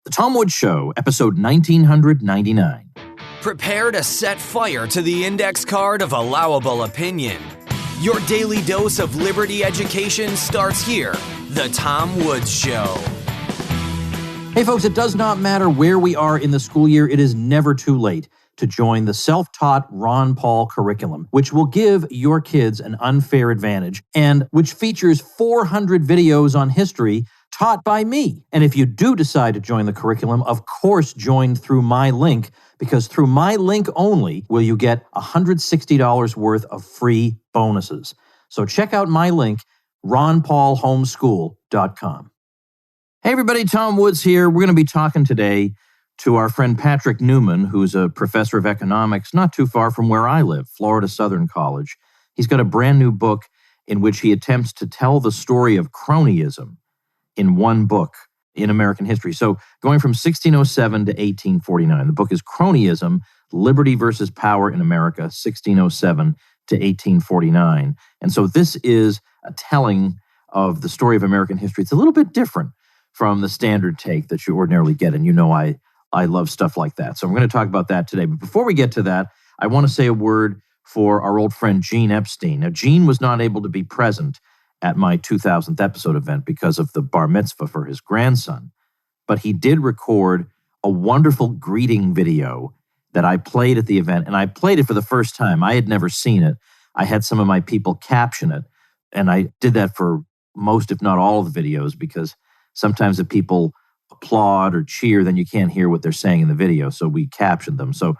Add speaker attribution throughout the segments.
Speaker 1: The Tom Woods Show, episode 1999.
Speaker 2: Prepare to set fire to the index card of allowable opinion. Your daily dose of liberty education starts here. The Tom Woods Show.
Speaker 1: Hey folks, it does not matter where we are in the school year, it is never too late to join the self-taught Ron Paul curriculum, which will give your kids an unfair advantage and which features 400 videos on history taught by me. And if you do decide to join the curriculum, of course, join through my link, because through my link only will you get $160 worth of free bonuses. So check out my link, ronpaulhomeschool.com. Hey everybody, Tom Woods here. We're going to be talking today to our friend Patrick Newman, who's a professor of economics not too far from where I live, Florida Southern College. He's got a brand new book in which he attempts to tell the story of cronyism in one book in American history. So going from 1607 to 1849, the book is Cronyism, Liberty versus Power in America, 1607 to 1849. And so this is a telling of the story of American history. It's a little bit different from the standard take that you ordinarily get. And you know I love stuff like that. So I'm going to talk about that today. But before we get to that, I want to say a word for our old friend Gene Epstein. Now, Gene was not able to be present at my 2000th episode event because of the bar mitzvah for his grandson. But he did record a wonderful greeting video that I played at the event, and I played it for the first time. I had never seen it. I had some of my people caption it, and I did that for most, if not all, of the videos, because sometimes if people applaud or cheer, then you can't hear what they're saying in the video, so we captioned them. So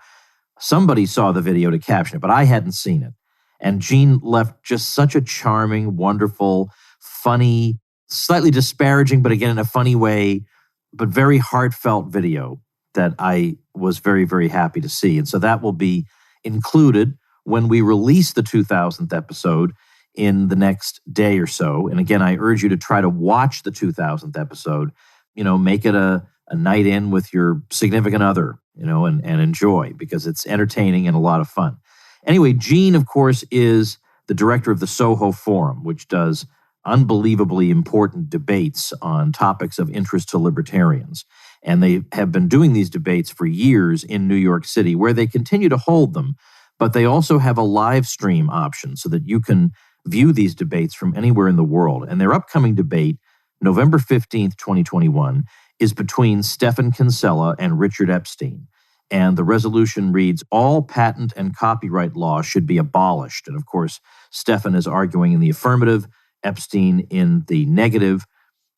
Speaker 1: somebody saw the video to caption it, but I hadn't seen it. And Gene left just such a charming, wonderful, funny, slightly disparaging, but again in a funny way, but very heartfelt video that I was very, very happy to see. And so that will be included when we release the 2000th episode in the next day or so. And again, I urge you to try to watch the 2000th episode, make it a night in with your significant other, and enjoy, because it's entertaining and a lot of fun. Anyway, Gene, of course, is the director of the Soho Forum, which does unbelievably important debates on topics of interest to libertarians. And they have been doing these debates for years in New York City, where they continue to hold them. But they also have a live stream option so that you can view these debates from anywhere in the world. And their upcoming debate, November 15th, 2021, is between Stephan Kinsella and Richard Epstein. And the resolution reads, all patent and copyright law should be abolished. And of course, Stephan is arguing in the affirmative, Epstein in the negative.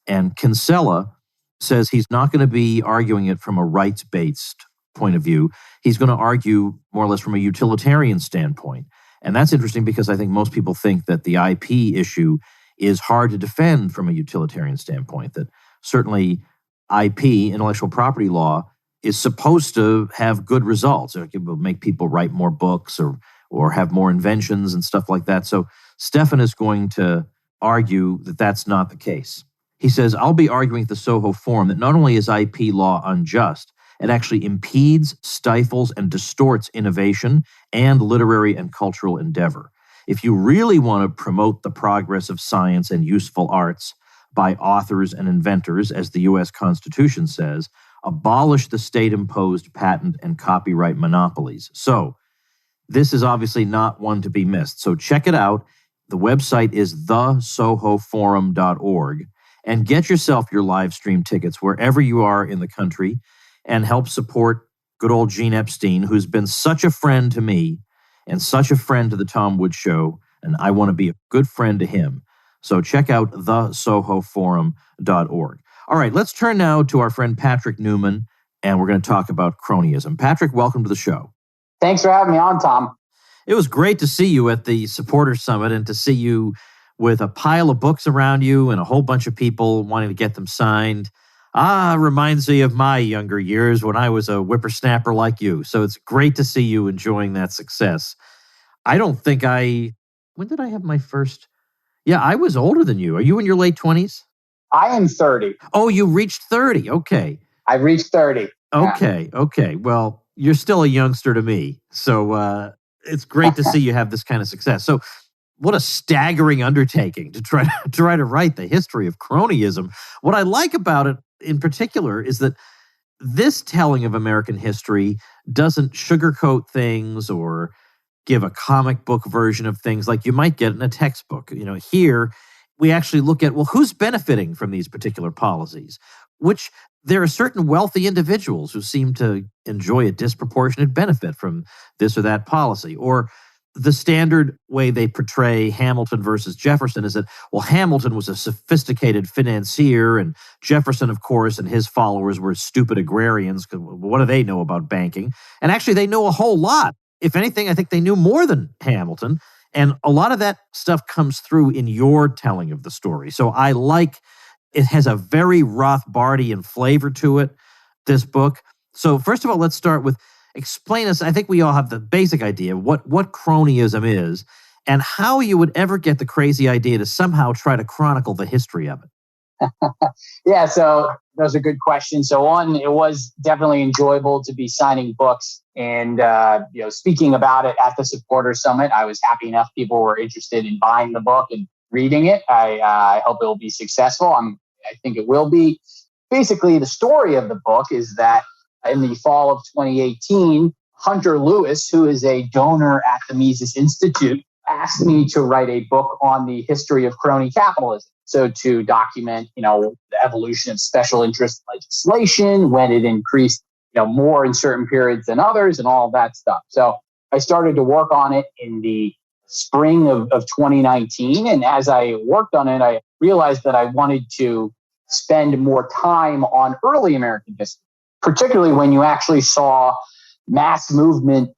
Speaker 1: And Kinsella says he's not going to be arguing it from a rights-based point of view. He's going to argue more or less from a utilitarian standpoint. And that's interesting because I think most people think that the IP issue is hard to defend from a utilitarian standpoint, that certainly IP, intellectual property law, is supposed to have good results. It will make people write more books or have more inventions and stuff like that. So Stephan is going to argue that that's not the case. He says, I'll be arguing at the Soho Forum that not only is IP law unjust, it actually impedes, stifles, and distorts innovation and literary and cultural endeavor. If you really want to promote the progress of science and useful arts by authors and inventors, as the U.S. Constitution says, abolish the state-imposed patent and copyright monopolies. So this is obviously not one to be missed. So check it out. The website is thesohoforum.org, and get yourself your live stream tickets wherever you are in the country and help support good old Gene Epstein, who's been such a friend to me and such a friend to the Tom Woods Show, and I want to be a good friend to him. So check out thesohoforum.org. All right, let's turn now to our friend Patrick Newman, and we're going to talk about cronyism. Patrick, welcome to the show.
Speaker 3: Thanks for having me on, Tom.
Speaker 1: It was great to see you at the Supporter Summit and to see you with a pile of books around you and a whole bunch of people wanting to get them signed. Reminds me of my younger years when I was a whippersnapper like you. So it's great to see you enjoying that success. I don't think when did I have my first? Yeah, I was older than you. Are you in your late 20s?
Speaker 3: I am 30.
Speaker 1: Oh, you reached 30. Okay.
Speaker 3: I reached 30.
Speaker 1: Okay.
Speaker 3: Yeah.
Speaker 1: Okay. Well, you're still a youngster to me. So it's great to see you have this kind of success. So what a staggering undertaking to try to write the history of cronyism. What I like about it in particular is that this telling of American history doesn't sugarcoat things or give a comic book version of things like you might get in a textbook. Here we actually look at, well, who's benefiting from these particular policies, which there are certain wealthy individuals who seem to enjoy a disproportionate benefit from this or that policy. Or the standard way they portray Hamilton versus Jefferson is that, well, Hamilton was a sophisticated financier, and Jefferson, of course, and his followers were stupid agrarians, because what do they know about banking? And actually, they know a whole lot. If anything, I think they knew more than Hamilton. And a lot of that stuff comes through in your telling of the story. So I like it. Has a very Rothbardian flavor to it, this book. So first of all, let's start with explain us. I think we all have the basic idea of what cronyism is and how you would ever get the crazy idea to somehow try to chronicle the history of it.
Speaker 3: Yeah, so those are good questions. So one, it was definitely enjoyable to be signing books and speaking about it at the Supporter Summit. I was happy enough people were interested in buying the book and reading it. I hope it will be successful. I think it will be. Basically, the story of the book is that in the fall of 2018, Hunter Lewis, who is a donor at the Mises Institute, asked me to write a book on the history of crony capitalism. So to document, the evolution of special interest legislation, when it increased, more in certain periods than others, and all of that stuff. So I started to work on it in the spring of 2019. And as I worked on it, I realized that I wanted to spend more time on early American history, particularly when you actually saw mass movement,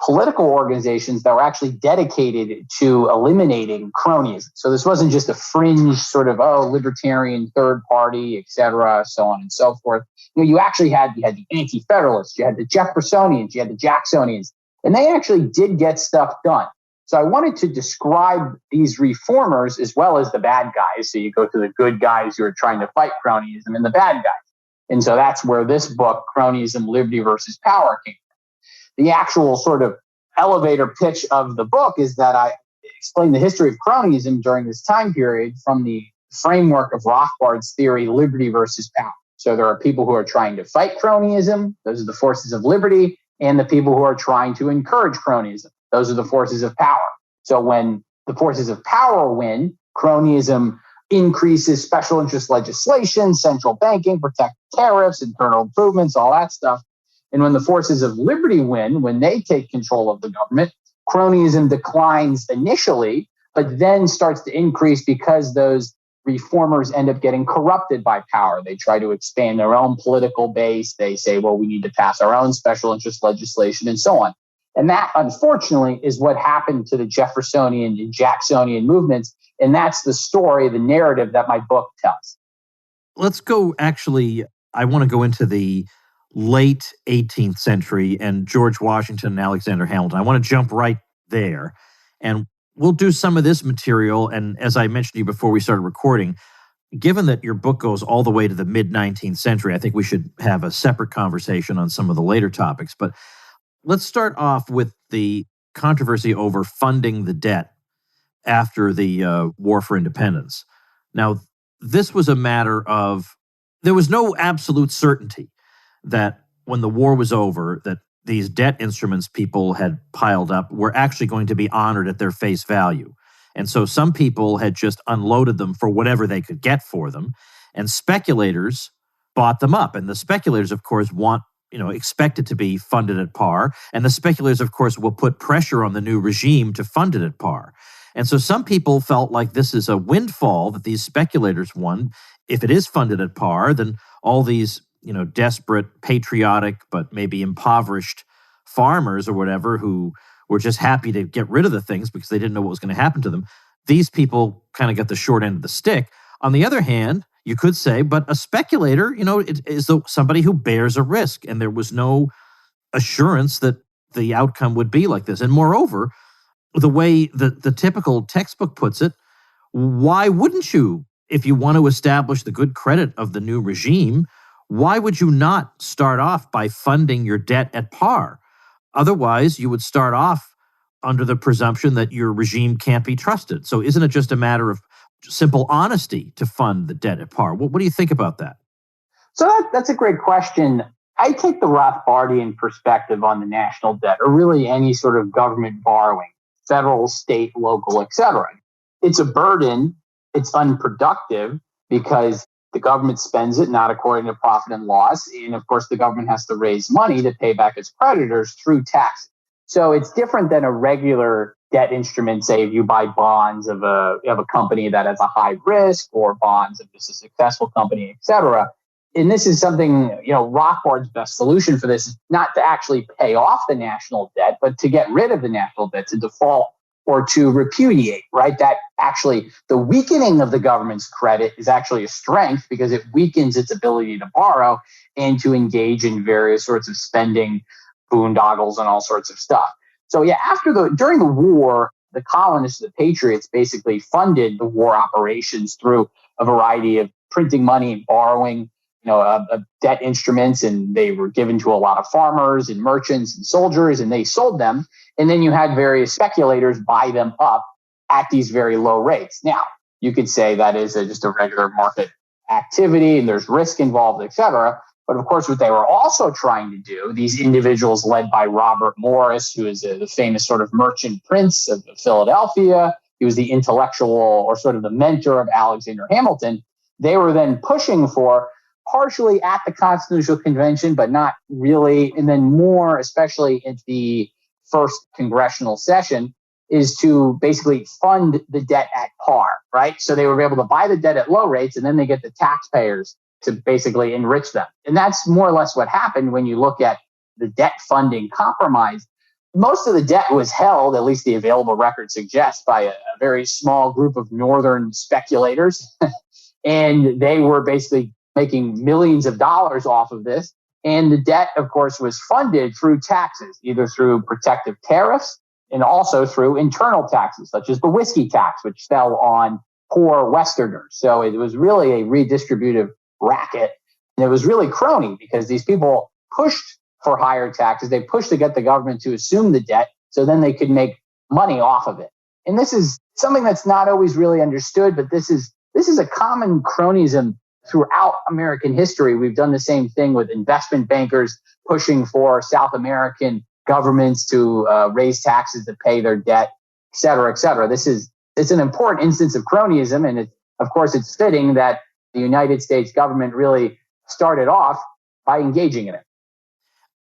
Speaker 3: political organizations that were actually dedicated to eliminating cronyism. So this wasn't just a fringe sort of, libertarian third party, et cetera, so on and so forth. You actually had the anti-federalists, you had the Jeffersonians, you had the Jacksonians, and they actually did get stuff done. So I wanted to describe these reformers as well as the bad guys. So you go to the good guys who are trying to fight cronyism and the bad guys. And so that's where this book, Cronyism, Liberty versus Power, came from. The actual sort of elevator pitch of the book is that I explain the history of cronyism during this time period from the framework of Rothbard's theory, liberty versus power. So there are people who are trying to fight cronyism. Those are the forces of liberty. And the people who are trying to encourage cronyism. Those are the forces of power. So when the forces of power win, cronyism increases special interest legislation, central banking, protect tariffs, internal improvements, all that stuff. And when the forces of liberty win, when they take control of the government, cronyism declines initially, but then starts to increase because those reformers end up getting corrupted by power. They try to expand their own political base. They say, well, we need to pass our own special interest legislation and so on. And that, unfortunately, is what happened to the Jeffersonian and Jacksonian movements. And that's the story, the narrative that my book tells.
Speaker 1: Let's go, actually, I want to go into the late 18th century and George Washington and Alexander Hamilton. I want to jump right there. And we'll do some of this material. And as I mentioned to you before we started recording, given that your book goes all the way to the mid-19th century, I think we should have a separate conversation on some of the later topics. But let's start off with the controversy over funding the debt after the War for Independence. Now, this was a matter of, there was no absolute certainty that when the war was over, that these debt instruments people had piled up were actually going to be honored at their face value. And so some people had just unloaded them for whatever they could get for them, and speculators bought them up. And the speculators, of course, expect it to be funded at par. And the speculators, of course, will put pressure on the new regime to fund it at par. And so some people felt like this is a windfall that these speculators won. If it is funded at par, then all these, desperate, patriotic, but maybe impoverished farmers or whatever who were just happy to get rid of the things because they didn't know what was going to happen to them, these people kind of get the short end of the stick. On the other hand, you could say, but a speculator, it is somebody who bears a risk, and there was no assurance that the outcome would be like this. And moreover, the way the typical textbook puts it, why wouldn't you, if you want to establish the good credit of the new regime, why would you not start off by funding your debt at par? Otherwise, you would start off under the presumption that your regime can't be trusted. So isn't it just a matter of simple honesty to fund the debt at par? What do you think about that?
Speaker 3: So that's a great question. I take the Rothbardian perspective on the national debt, or really any sort of government borrowing, federal, state, local, etc. It's a burden. It's unproductive because the government spends it not according to profit and loss. And of course, the government has to raise money to pay back its creditors through taxes. So it's different than a regular debt instrument. Say if you buy bonds of a company that has a high risk, or bonds of just a successful company, et cetera. And this is something, Rothbard's best solution for this is not to actually pay off the national debt, but to get rid of the national debt, to default or to repudiate, right? That actually, the weakening of the government's credit is actually a strength because it weakens its ability to borrow and to engage in various sorts of spending, boondoggles, and all sorts of stuff. So yeah, during the war, the colonists, the patriots, basically funded the war operations through a variety of printing money and borrowing, debt instruments, and they were given to a lot of farmers and merchants and soldiers, and they sold them. And then you had various speculators buy them up at these very low rates. Now, you could say that is just a regular market activity and there's risk involved, et cetera. But of course, what they were also trying to do, these individuals led by Robert Morris, who is the famous sort of merchant prince of Philadelphia, he was the intellectual or sort of the mentor of Alexander Hamilton. They were then pushing for, partially at the Constitutional Convention, but not really, and then more, especially at the first congressional session, is to basically fund the debt at par, right? So they were able to buy the debt at low rates, and then they get the taxpayers to basically enrich them. And that's more or less what happened when you look at the debt funding compromise. Most of the debt was held, at least the available record suggests, by a very small group of northern speculators. And they were basically making millions of dollars off of this. And the debt, of course, was funded through taxes, either through protective tariffs and also through internal taxes, such as the whiskey tax, which fell on poor Westerners. So it was really a redistributive racket. And it was really crony because these people pushed for higher taxes. They pushed to get the government to assume the debt so then they could make money off of it. And this is something that's not always really understood, but this is a common cronyism throughout American history. We've done the same thing with investment bankers pushing for South American governments to raise taxes to pay their debt, et cetera, et cetera. It's an important instance of cronyism. And of course, it's fitting that the United States government really started off by engaging in it.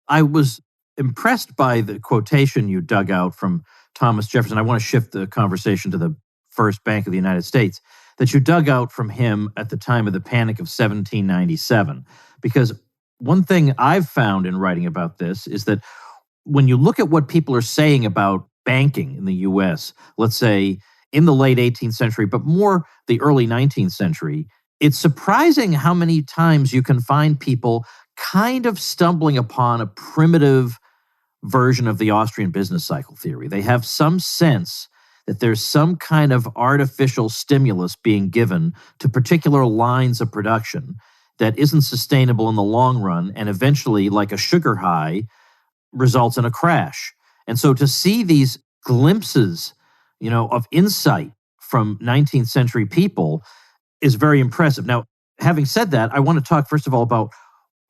Speaker 1: I was impressed by the quotation you dug out from Thomas Jefferson. I want to shift the conversation to the first Bank of the United States that you dug out from him at the time of the Panic of 1797. Because one thing I've found in writing about this is that when you look at what people are saying about banking in the U.S., let's say in the late 18th century, but more the early 19th century, it's surprising how many times you can find people kind of stumbling upon a primitive version of the Austrian business cycle theory. They have some sense that there's some kind of artificial stimulus being given to particular lines of production that isn't sustainable in the long run, and eventually, like a sugar high, results in a crash. And so to see these glimpses, of insight from 19th century people is very impressive. Now, having said that, I want to talk first of all about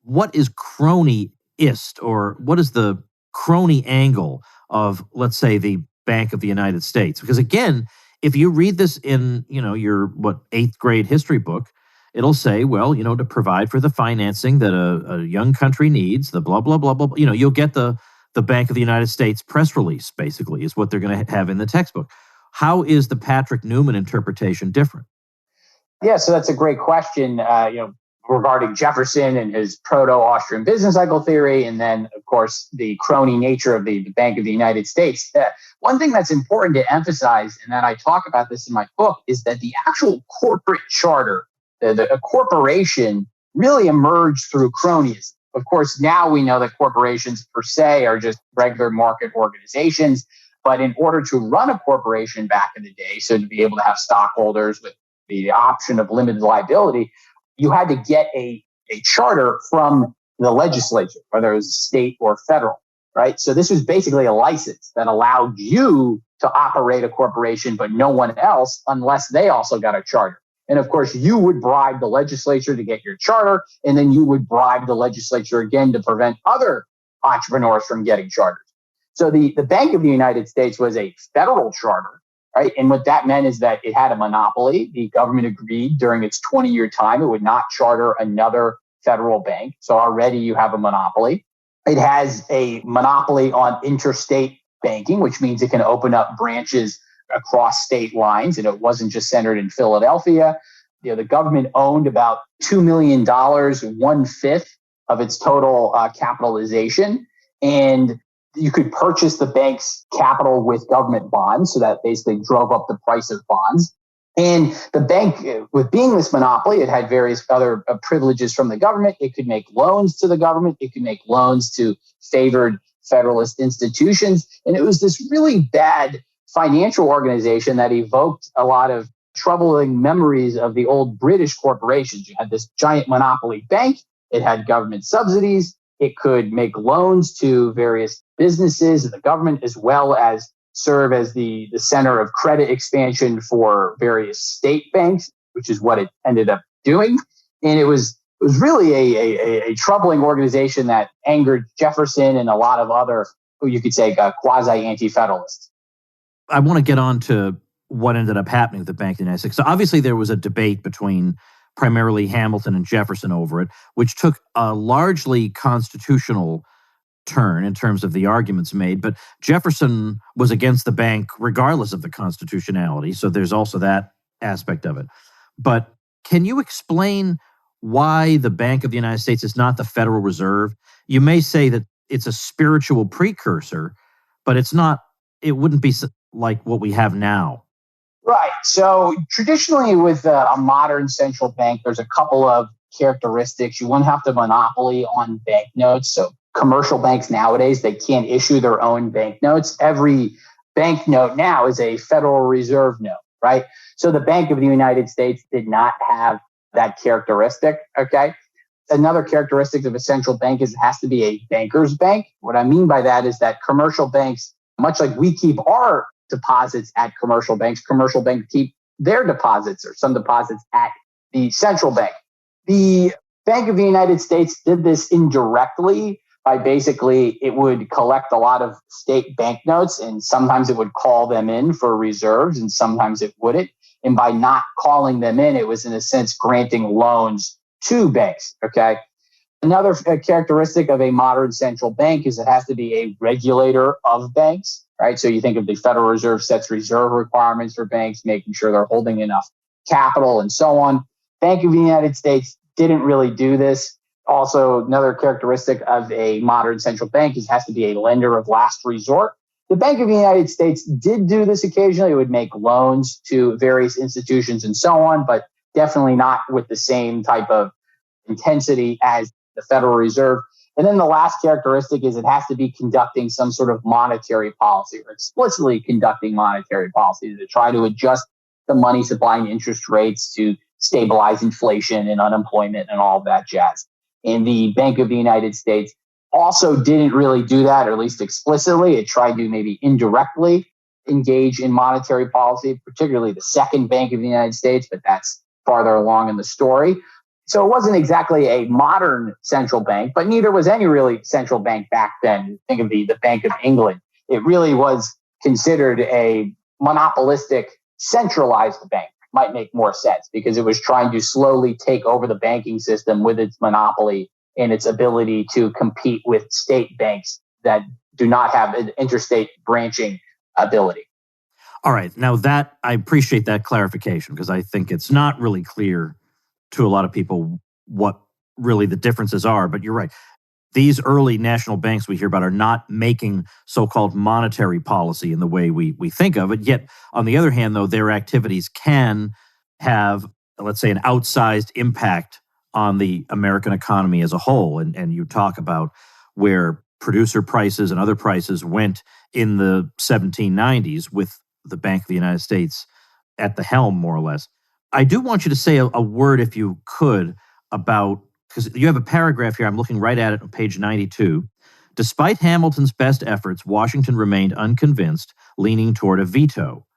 Speaker 1: what is cronyist, or what is the crony angle of, let's say, the Bank of the United States. Because again, if you read this in, your 8th grade history book, it'll say, well, to provide for the financing that a young country needs, the blah, blah, blah, blah. You'll get the Bank of the United States press release, basically, is what they're going to have in the textbook. How is the Patrick Newman interpretation different?
Speaker 3: Yeah, so that's a great question, regarding Jefferson and his proto-Austrian business cycle theory, and then, of course, the crony nature of the Bank of the United States. One thing that's important to emphasize, and that I talk about this in my book, is that the actual corporate charter, a corporation, really emerged through cronyism. Of course, now we know that corporations per se are just regular market organizations, but in order to run a corporation back in the day, so to be able to have stockholders with the option of limited liability, you had to get a charter from the legislature, whether it was state or federal, right? So this was basically a license that allowed you to operate a corporation, but no one else, unless they also got a charter. And of course, you would bribe the legislature to get your charter, and then you would bribe the legislature again to prevent other entrepreneurs from getting charters. So the Bank of the United States was a federal charter, right? And what that meant is that it had a monopoly. The government agreed during its 20-year time it would not charter another federal bank. So already you have a monopoly. It has a monopoly on interstate banking, which means it can open up branches across state lines, and it wasn't just centered in Philadelphia. The government owned about $2 million, 1/5 of its total capitalization, and you could purchase the bank's capital with government bonds, so that basically drove up the price of bonds. And the bank, with being this monopoly, it had various other privileges from the government. It could make loans to the government. It could make loans to favored Federalist institutions. And it was this really bad financial organization that evoked a lot of troubling memories of the old British corporations. You had this giant monopoly bank. It had government subsidies. It could make loans to various businesses and the government, as well as serve as the center of credit expansion for various state banks, which is what it ended up doing. And it was really a troubling organization that angered Jefferson and a lot of other, you could say, quasi-anti-federalists.
Speaker 1: I want to get on to what ended up happening with the Bank of the United States. So obviously there was a debate between primarily Hamilton and Jefferson over it, which took a largely constitutional turn in terms of the arguments made. But Jefferson was against the bank regardless of the constitutionality. So there's also that aspect of it. But can you explain why the Bank of the United States is not the Federal Reserve? You may say that it's a spiritual precursor, but it's not, it wouldn't be like what we have now.
Speaker 3: Right. So traditionally with a modern central bank, there's a couple of characteristics. You wouldn't have the monopoly on banknotes. So commercial banks nowadays, they can't issue their own banknotes. Every banknote now is a Federal Reserve note, right? So the Bank of the United States did not have that characteristic, okay? Another characteristic of a central bank is it has to be a banker's bank. What I mean by that is that commercial banks, much like we keep our deposits at commercial banks keep their deposits or some deposits at the central bank. The Bank of the United States did this indirectly by basically it would collect a lot of state banknotes, and sometimes it would call them in for reserves and sometimes it wouldn't. And by not calling them in, it was in a sense granting loans to banks. Okay. Another characteristic of a modern central bank is it has to be a regulator of banks, right? So you think of the Federal Reserve sets reserve requirements for banks, making sure they're holding enough capital and so on. Bank of the United States didn't really do this. Also, another characteristic of a modern central bank is it has to be a lender of last resort. The Bank of the United States did do this occasionally. It would make loans to various institutions and so on, but definitely not with the same type of intensity as the Federal Reserve. And then the last characteristic is it has to be conducting some sort of monetary policy or explicitly conducting monetary policy to try to adjust the money supply and interest rates to stabilize inflation and unemployment and all of that jazz. And the Bank of the United States also didn't really do that, or at least explicitly. It tried to maybe indirectly engage in monetary policy, particularly the second Bank of the United States, but that's farther along in the story. So it wasn't exactly a modern central bank, but neither was any really central bank back then. Think of the Bank of England. It really was considered a monopolistic, centralized bank. Might make more sense because it was trying to slowly take over the banking system with its monopoly and its ability to compete with state banks that do not have an interstate branching ability.
Speaker 1: All right. Now that I appreciate that clarification because I think it's not really clear to a lot of people what really the differences are, but you're right. These early national banks we hear about are not making so-called monetary policy in the way we think of it. Yet, on the other hand, though, their activities can have, let's say, an outsized impact on the American economy as a whole. And you talk about where producer prices and other prices went in the 1790s with the Bank of the United States at the helm, more or less. I do want you to say a word, if you could, about, because you have a paragraph here, I'm looking right at it on page 92. Despite Hamilton's best efforts, Washington remained unconvinced, leaning toward a veto.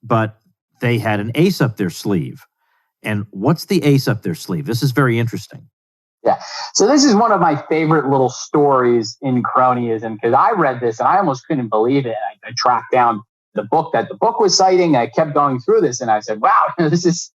Speaker 1: But they had an ace up their sleeve. And what's the ace up their sleeve? This is very interesting.
Speaker 3: Yeah. So this is one of my favorite little stories in cronyism, because I read this and I almost couldn't believe it. I tracked down the book that the book was citing. I kept going through this and I said, wow, this is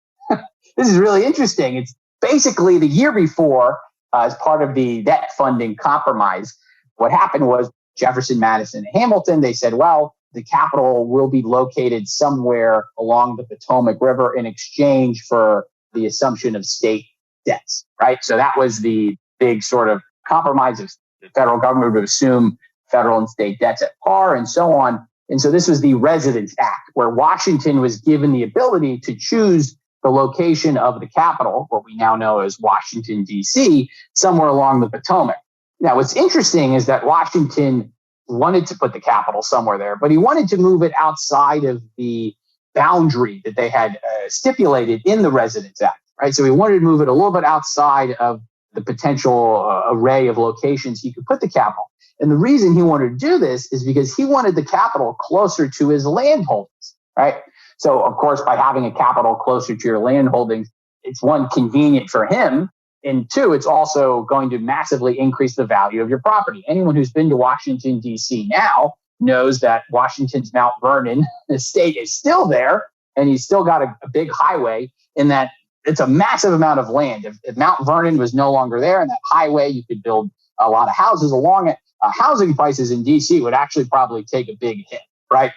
Speaker 3: really interesting. It's basically the year before, as part of the debt funding compromise, what happened was Jefferson, Madison, and Hamilton, they said, well, the capital will be located somewhere along the Potomac River in exchange for the assumption of state debts, right? So that was the big sort of compromise of the federal government would assume federal and state debts at par and so on. And so this was the Residence Act, where Washington was given the ability to choose the location of the capital, what we now know as Washington, D.C., somewhere along the Potomac. Now, what's interesting is that Washington wanted to put the capital somewhere there, but he wanted to move it outside of the boundary that they had stipulated in the Residence Act, right? So he wanted to move it a little bit outside of the potential array of locations he could put the capital. And the reason he wanted to do this is because he wanted the capital closer to his land holdings, right? So, of course, by having a capital closer to your land holdings, it's one, convenient for him, and two, it's also going to massively increase the value of your property. Anyone who's been to Washington, D.C. now knows that Washington's Mount Vernon estate is still there, and he's still got a big highway in that it's a massive amount of land. If Mount Vernon was no longer there and that highway, you could build a lot of houses along it. Housing prices in D.C. would actually probably take a big hit, right?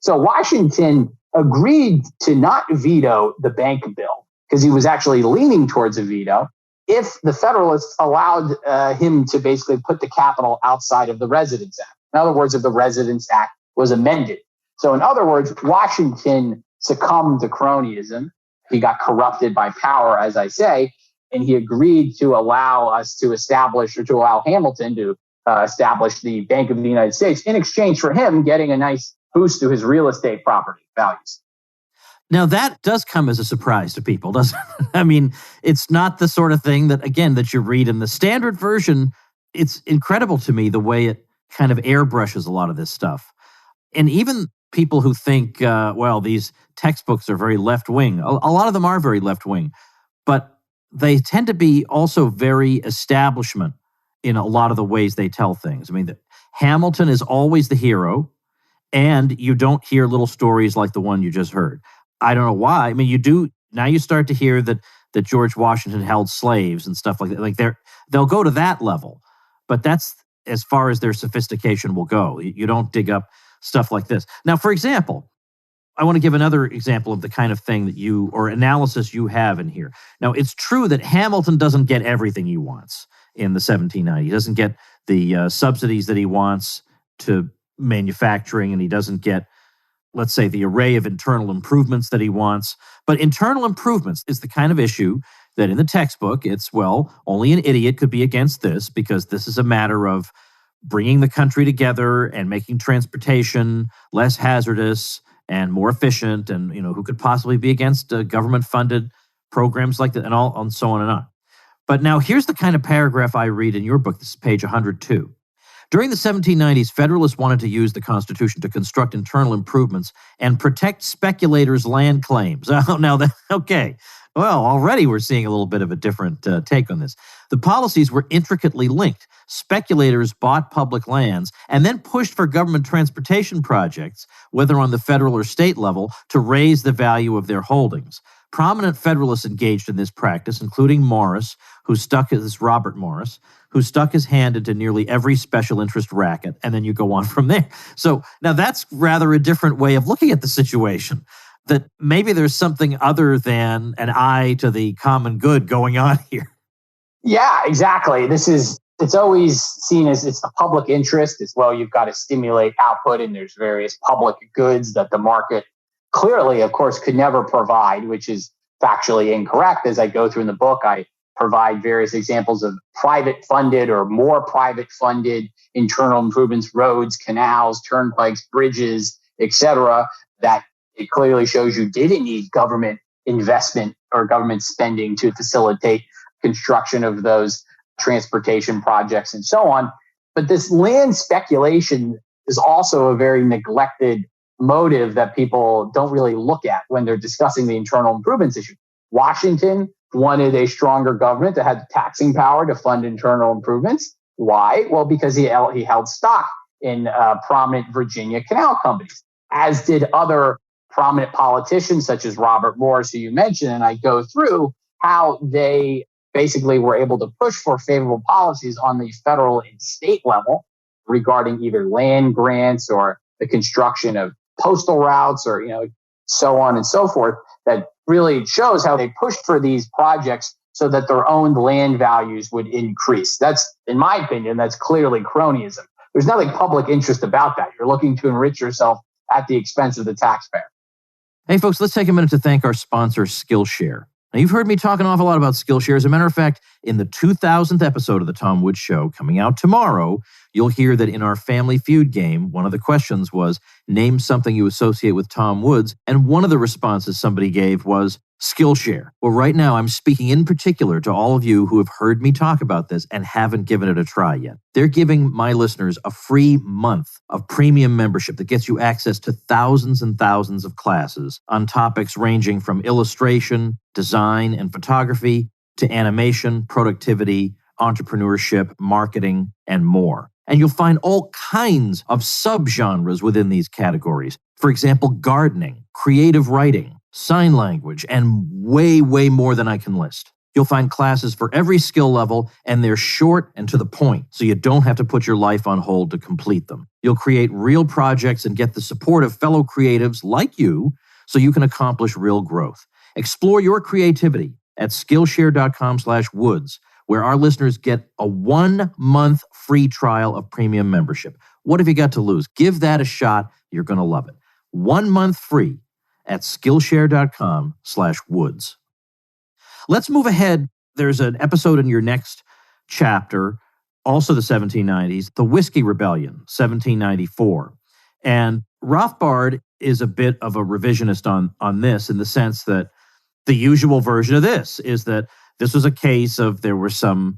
Speaker 3: So Washington agreed to not veto the bank bill because he was actually leaning towards a veto if the Federalists allowed him to basically put the capital outside of the Residence Act. In other words, if the Residence Act was amended. So in other words, Washington succumbed to cronyism. He got corrupted by power, as I say, and he agreed to allow us to establish, or to allow Hamilton to establish the Bank of the United States in exchange for him getting a nice boost to his real estate property values.
Speaker 1: Now, that does come as a surprise to people, doesn't it? I mean, it's not the sort of thing that, again, that you read in the standard version. It's incredible to me the way it kind of airbrushes a lot of this stuff. And even people who think, well, these textbooks are very left-wing, a lot of them are very left-wing, but they tend to be also very establishment in a lot of the ways they tell things. I mean, Hamilton is always the hero, and you don't hear little stories like the one you just heard. I don't know why. I mean, you do. Now you start to hear that George Washington held slaves and stuff like that. Like they'll go to that level, but that's as far as their sophistication will go. You don't dig up stuff like this. Now, for example, I want to give another example of the kind of thing that or analysis you have in here. Now, it's true that Hamilton doesn't get everything he wants in the 1790s. He doesn't get the subsidies that he wants to manufacturing, and he doesn't get, let's say, the array of internal improvements that he wants. But internal improvements is the kind of issue that in the textbook, it's, well, only an idiot could be against this because this is a matter of bringing the country together and making transportation less hazardous and more efficient, and who could possibly be against government-funded programs like that, and so on and on. But now here's the kind of paragraph I read in your book. This is page 102. During the 1790s, Federalists wanted to use the Constitution to construct internal improvements and protect speculators' land claims. Oh, now okay. Well, already we're seeing a little bit of a different take on this. The policies were intricately linked. Speculators bought public lands and then pushed for government transportation projects, whether on the federal or state level, to raise the value of their holdings. Prominent Federalists engaged in this practice, including Robert Morris, who stuck his hand into nearly every special interest racket, and then you go on from there. So now that's rather a different way of looking at the situation, that maybe there's something other than an eye to the common good going on here.
Speaker 3: Yeah, exactly. It's always seen as it's the public interest as well. You've got to stimulate output, and there's various public goods that the market clearly, of course, could never provide, which is factually incorrect. As I go through in the book, I provide various examples of private funded or more private funded internal improvements, roads, canals, turnpikes, bridges, etc., that it clearly shows you didn't need government investment or government spending to facilitate construction of those transportation projects and so on. But this land speculation is also a very neglected motive that people don't really look at when they're discussing the internal improvements issue. Washington wanted a stronger government that had the taxing power to fund internal improvements. Why? Well, because he held stock in prominent Virginia canal companies, as did other prominent politicians such as Robert Morris, who you mentioned. And I go through how they basically were able to push for favorable policies on the federal and state level regarding either land grants or the construction of postal routes or, so on and so forth. That really shows how they pushed for these projects so that their own land values would increase. That's, in my opinion, that's clearly cronyism. There's nothing public interest about that. You're looking to enrich yourself at the expense of the taxpayer.
Speaker 1: Hey, folks, let's take a minute to thank our sponsor, Skillshare. Now, you've heard me talk an awful lot about Skillshare. As a matter of fact, in the 2000th episode of The Tom Woods Show, coming out tomorrow, you'll hear that in our Family Feud game, one of the questions was, name something you associate with Tom Woods, and one of the responses somebody gave was Skillshare. Well, right now, I'm speaking in particular to all of you who have heard me talk about this and haven't given it a try yet. They're giving my listeners a free month of premium membership that gets you access to thousands and thousands of classes on topics ranging from illustration, design, and photography to animation, productivity, entrepreneurship, marketing, and more. And you'll find all kinds of subgenres within these categories. For example, gardening, creative writing, sign language, and way, way more than I can list. You'll find classes for every skill level, and they're short and to the point, so you don't have to put your life on hold to complete them. You'll create real projects and get the support of fellow creatives like you, so you can accomplish real growth. Explore your creativity at Skillshare.com/Woods, where our listeners get a 1-month free trial of premium membership. What have you got to lose? Give that a shot. You're going to love it. 1 month free at Skillshare.com/Woods. Let's move ahead. There's an episode in your next chapter, also the 1790s, the Whiskey Rebellion, 1794. And Rothbard is a bit of a revisionist on this, in the sense that the usual version of this is that this was a case of there was a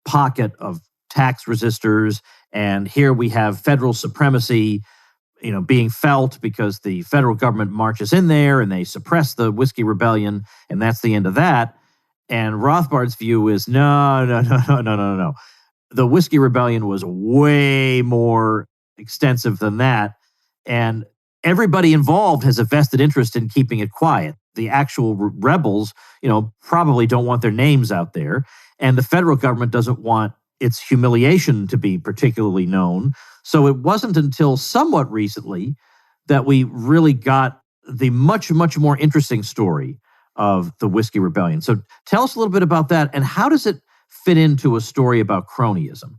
Speaker 1: pocket of tax resistors, and here we have federal supremacy, being felt because the federal government marches in there and they suppress the Whiskey Rebellion, and that's the end of that. And Rothbard's view is no. The Whiskey Rebellion was way more extensive than that, and everybody involved has a vested interest in keeping it quiet. The actual rebels, probably don't want their names out there, and the federal government doesn't want its humiliation to be particularly known. So it wasn't until somewhat recently that we really got the much, much more interesting story of the Whiskey Rebellion. So tell us a little bit about that, and how does it fit into a story about cronyism?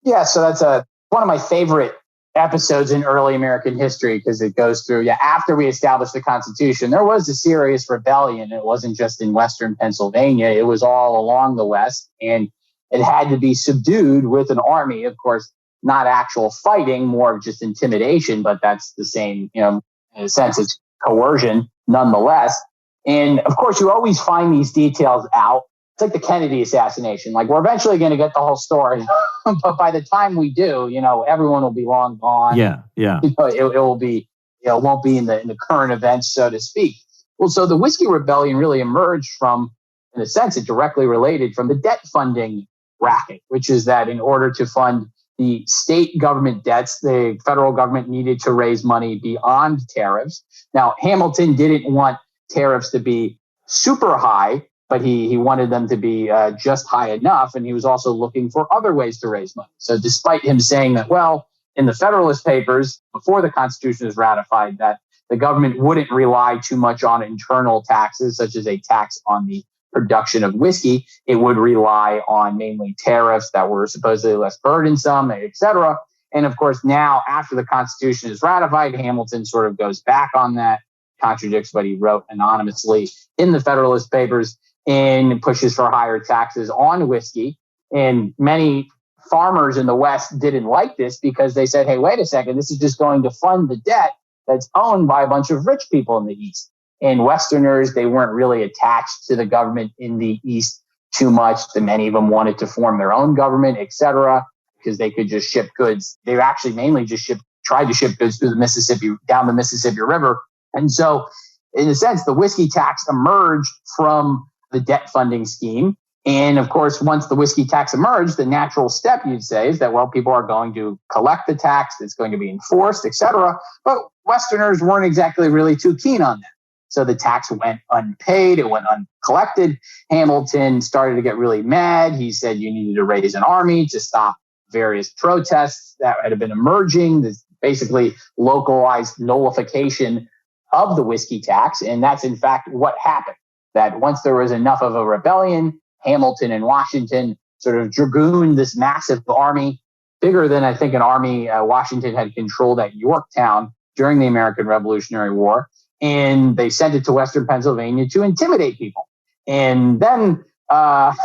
Speaker 3: Yeah, so that's one of my favorite episodes in early American history, because it goes through, after we established the Constitution, there was a serious rebellion. It wasn't just in Western Pennsylvania. It was all along the West, and it had to be subdued with an army. Of course, not actual fighting, more of just intimidation, but that's the same, in a sense, it's coercion nonetheless. And of course, you always find these details out. It's like the Kennedy assassination. Like, we're eventually going to get the whole story, but by the time we do, everyone will be long gone.
Speaker 1: Yeah.
Speaker 3: It will be, it won't be in the current events, so to speak. Well, so the Whiskey Rebellion really emerged from, in a sense, it directly related from the debt funding racket, which is that in order to fund the state government debts, the federal government needed to raise money beyond tariffs. Now, Hamilton didn't want tariffs to be super high, but he wanted them to be just high enough. And he was also looking for other ways to raise money. So despite him saying that, well, in the Federalist Papers, before the Constitution was ratified, that the government wouldn't rely too much on internal taxes, such as a tax on the production of whiskey, it would rely on mainly tariffs that were supposedly less burdensome, et cetera. And of course, now after the Constitution is ratified, Hamilton sort of goes back on that, contradicts what he wrote anonymously in the Federalist Papers, and pushes for higher taxes on whiskey. And many farmers in the West didn't like this, because they said, hey, wait a second, this is just going to fund the debt that's owned by a bunch of rich people in the East. And Westerners, they weren't really attached to the government in the East too much. And many of them wanted to form their own government, et cetera, because they could just ship goods. They actually mainly just tried to ship goods through the Mississippi, down the Mississippi River. And so in a sense, the whiskey tax emerged from the debt funding scheme. And of course, once the whiskey tax emerged, the natural step, you'd say, is that, well, people are going to collect the tax, it's going to be enforced, et cetera. But Westerners weren't exactly really too keen on that. So the tax went unpaid, it went uncollected. Hamilton started to get really mad. He said you needed to raise an army to stop various protests that had been emerging, this basically localized nullification of the whiskey tax. And that's in fact what happened, that once there was enough of a rebellion, Hamilton and Washington sort of dragooned this massive army, bigger than I think an army Washington had controlled at Yorktown during the American Revolutionary War. And they sent it to Western Pennsylvania to intimidate people. And then that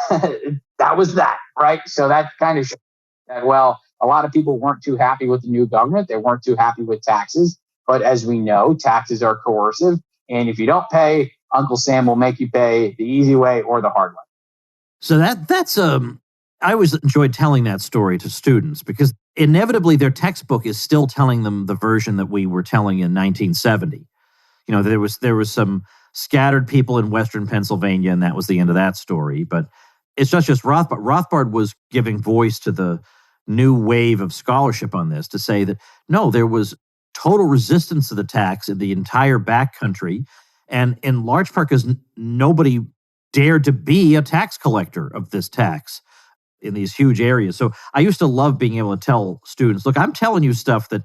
Speaker 3: was that, right? So that kind of showed that, well, a lot of people weren't too happy with the new government. They weren't too happy with taxes. But as we know, taxes are coercive. And if you don't pay, Uncle Sam will make you pay the easy way or the hard way.
Speaker 1: So that's I always enjoyed telling that story to students because inevitably their textbook is still telling them the version that we were telling in 1970. You know, there was some scattered people in Western Pennsylvania, and that was the end of that story. But it's not just Rothbard. Rothbard was giving voice to the new wave of scholarship on this to say that, no, there was total resistance to the tax in the entire backcountry, and in large part because nobody dared to be a tax collector of this tax in these huge areas. So I used to love being able to tell students, look, I'm telling you stuff that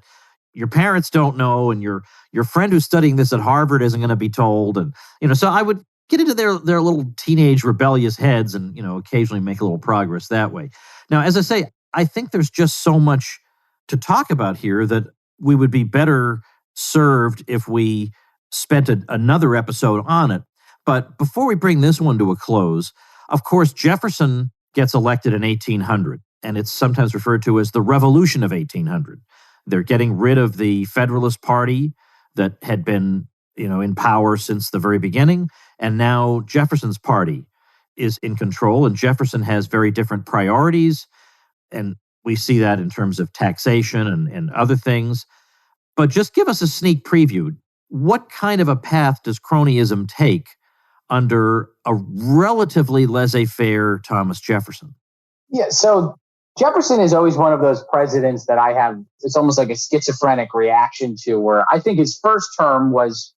Speaker 1: your parents don't know, and your friend who's studying this at Harvard isn't going to be told. And, so I would get into their little teenage rebellious heads and, occasionally make a little progress that way. Now, as I say, I think there's just so much to talk about here that we would be better served if we spent another episode on it. But before we bring this one to a close, of course, Jefferson gets elected in 1800, and it's sometimes referred to as the Revolution of 1800. They're getting rid of the Federalist Party that had been, in power since the very beginning, and now Jefferson's party is in control, and Jefferson has very different priorities, and we see that in terms of taxation and other things. But just give us a sneak preview. What kind of a path does cronyism take under a relatively laissez-faire Thomas Jefferson?
Speaker 3: Yeah, so Jefferson is always one of those presidents that I have, it's almost like a schizophrenic reaction to, where I think his first term was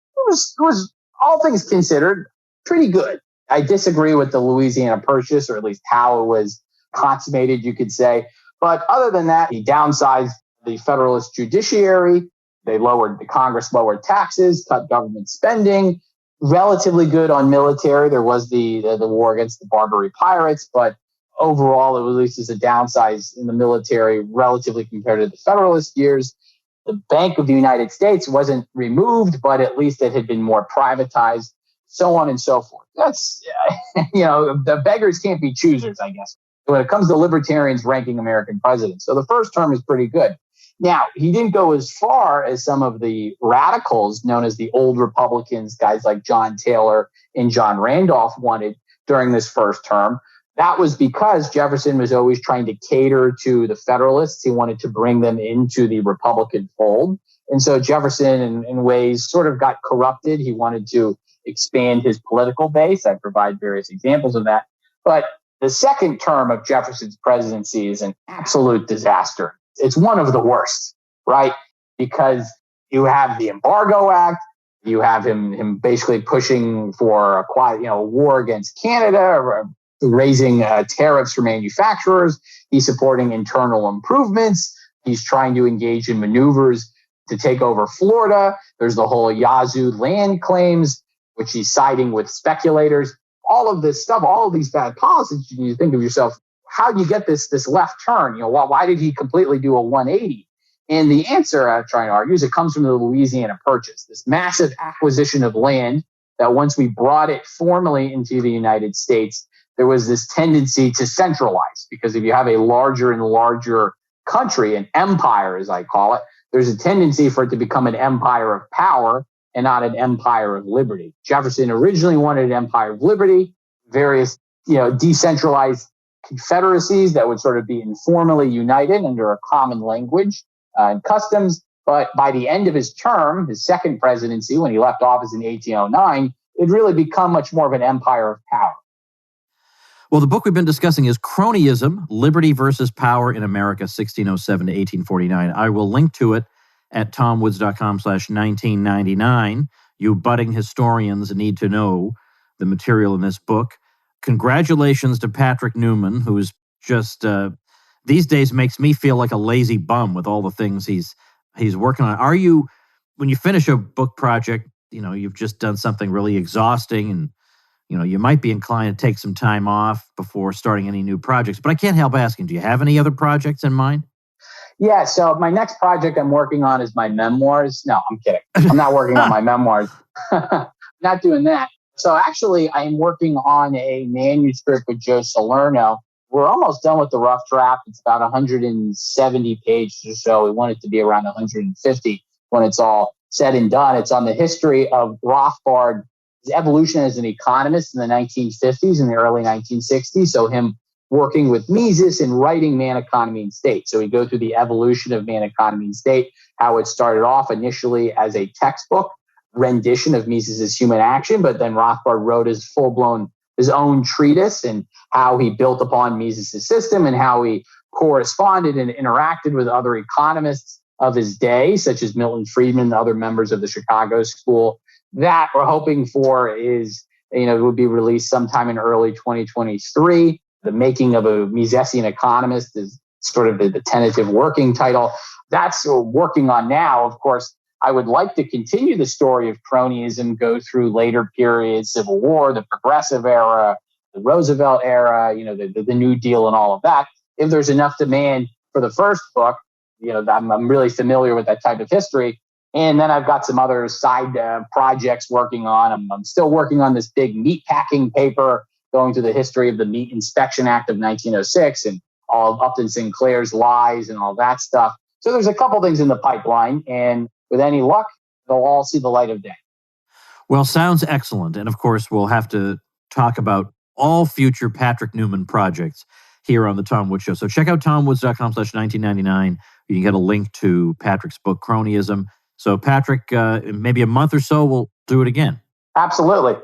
Speaker 3: all things considered, pretty good. I disagree with the Louisiana Purchase, or at least how it was consummated, you could say. But other than that, he downsized the Federalist judiciary. The Congress lowered taxes, cut government spending. Relatively good on military. There was the war against the Barbary pirates, but overall, at least as a downsize in the military, relatively compared to the Federalist years. The Bank of the United States wasn't removed, but at least it had been more privatized, so on and so forth. That's, the beggars can't be choosers, I guess, when it comes to libertarians ranking American presidents. So the first term is pretty good. Now, he didn't go as far as some of the radicals known as the old Republicans, guys like John Taylor and John Randolph wanted during this first term. That was because Jefferson was always trying to cater to the Federalists. He wanted to bring them into the Republican fold. And so Jefferson, in ways, sort of got corrupted. He wanted to expand his political base. I provide various examples of that. But the second term of Jefferson's presidency is an absolute disaster. It's one of the worst, right? Because you have the Embargo Act, you have him basically pushing for a war against Canada, or raising tariffs for manufacturers. He's supporting internal improvements. He's trying to engage in maneuvers to take over Florida. There's the whole Yazoo land claims, which he's siding with speculators. All of this stuff, all of these bad policies, you think of yourself, how do you get this left turn? Why did he completely do a 180? And the answer, I'm trying to argue, is it comes from the Louisiana Purchase, this massive acquisition of land that once we brought it formally into the United States, there was this tendency to centralize, because if you have a larger and larger country, an empire, as I call it, there's a tendency for it to become an empire of power and not an empire of liberty. Jefferson originally wanted an empire of liberty, various, decentralized confederacies that would sort of be informally united under a common language and customs. But by the end of his term, his second presidency, when he left office in 1809, it really become much more of an empire of power.
Speaker 1: Well, the book we've been discussing is Cronyism, Liberty versus Power in America, 1607 to 1849. I will link to it at tomwoods.com/1999. You budding historians need to know the material in this book. Congratulations to Patrick Newman, who's just these days makes me feel like a lazy bum with all the things he's working on. Are you, when you finish a book project, you've just done something really exhausting and you might be inclined to take some time off before starting any new projects, but I can't help asking, do you have any other projects in mind?
Speaker 3: Yeah, so my next project I'm working on is my memoirs. No, I'm kidding. I'm not working on my memoirs. Not doing that. So actually, I am working on a manuscript with Joe Salerno. We're almost done with the rough draft. It's about 170 pages or so. We want it to be around 150 when it's all said and done. It's on the history of Rothbard's evolution as an economist in the 1950s and the early 1960s. So him working with Mises and writing Man, Economy, and State. So we go through the evolution of Man, Economy, and State, how it started off initially as a textbook rendition of Mises' Human Action, but then Rothbard wrote his own treatise and how he built upon Mises' system and how he corresponded and interacted with other economists of his day, such as Milton Friedman and other members of the Chicago School. That we're hoping for is, it would be released sometime in early 2023. The Making of a Misesian Economist is sort of the tentative working title. That's what we're working on now. Of course, I would like to continue the story of cronyism, go through later periods, Civil War, the Progressive era, the Roosevelt era, the New Deal and all of that. If there's enough demand for the first book, I'm really familiar with that type of history. And then I've got some other side projects working on. I'm still working on this big meatpacking paper going through the history of the Meat Inspection Act of 1906 and all of Upton Sinclair's lies and all that stuff. So there's a couple things in the pipeline, and with any luck, they'll all see the light of day.
Speaker 1: Well, sounds excellent. And of course, we'll have to talk about all future Patrick Newman projects here on The Tom Woods Show. So check out tomwoods.com/1999. You can get a link to Patrick's book, Cronyism. So Patrick, maybe a month or so, we'll do it again.
Speaker 3: Absolutely.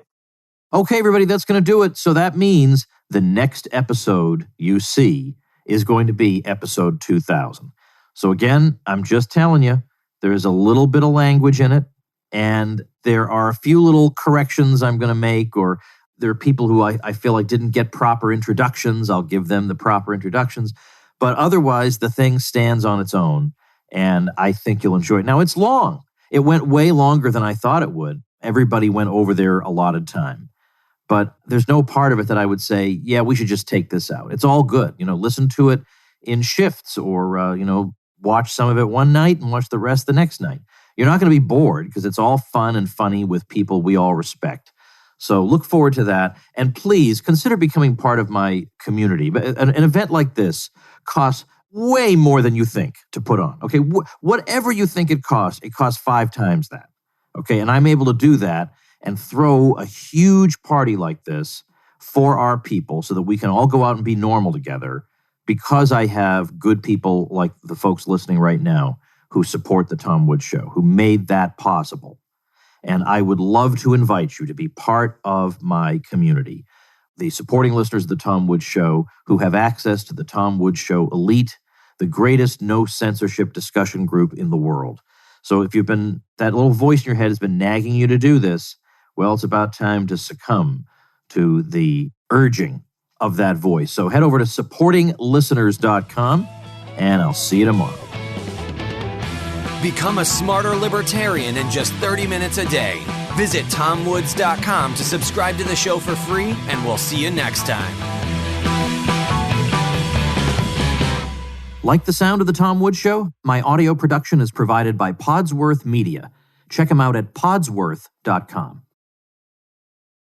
Speaker 1: Okay, everybody, that's going to do it. So that means the next episode you see is going to be episode 2000. So again, I'm just telling you, there is a little bit of language in it, and there are a few little corrections I'm going to make, or there are people who I feel like didn't get proper introductions. I'll give them the proper introductions. But otherwise, the thing stands on its own, and I think you'll enjoy it. Now, it's long. It went way longer than I thought it would. Everybody went over their allotted time. But there's no part of it that I would say, yeah, we should just take this out. It's all good. Listen to it in shifts or, watch some of it one night and watch the rest the next night. You're not going to be bored because it's all fun and funny with people we all respect. So look forward to that. And please consider becoming part of my community. But an event like this costs way more than you think to put on. Okay, whatever you think it costs 5 times that. Okay, and I'm able to do that and throw a huge party like this for our people so that we can all go out and be normal together because I have good people like the folks listening right now who support The Tom Woods Show, who made that possible. And I would love to invite you to be part of my community, the supporting listeners of The Tom Woods Show who have access to The Tom Woods Show Elite, the greatest no-censorship discussion group in the world. So if that little voice in your head has been nagging you to do this, well, it's about time to succumb to the urging of that voice. So head over to supportinglisteners.com, and I'll see you tomorrow.
Speaker 2: Become a smarter libertarian in just 30 minutes a day. Visit tomwoods.com to subscribe to the show for free, and we'll see you next time.
Speaker 1: Like the sound of The Tom Woods Show? My audio production is provided by Podsworth Media. Check them out at podsworth.com.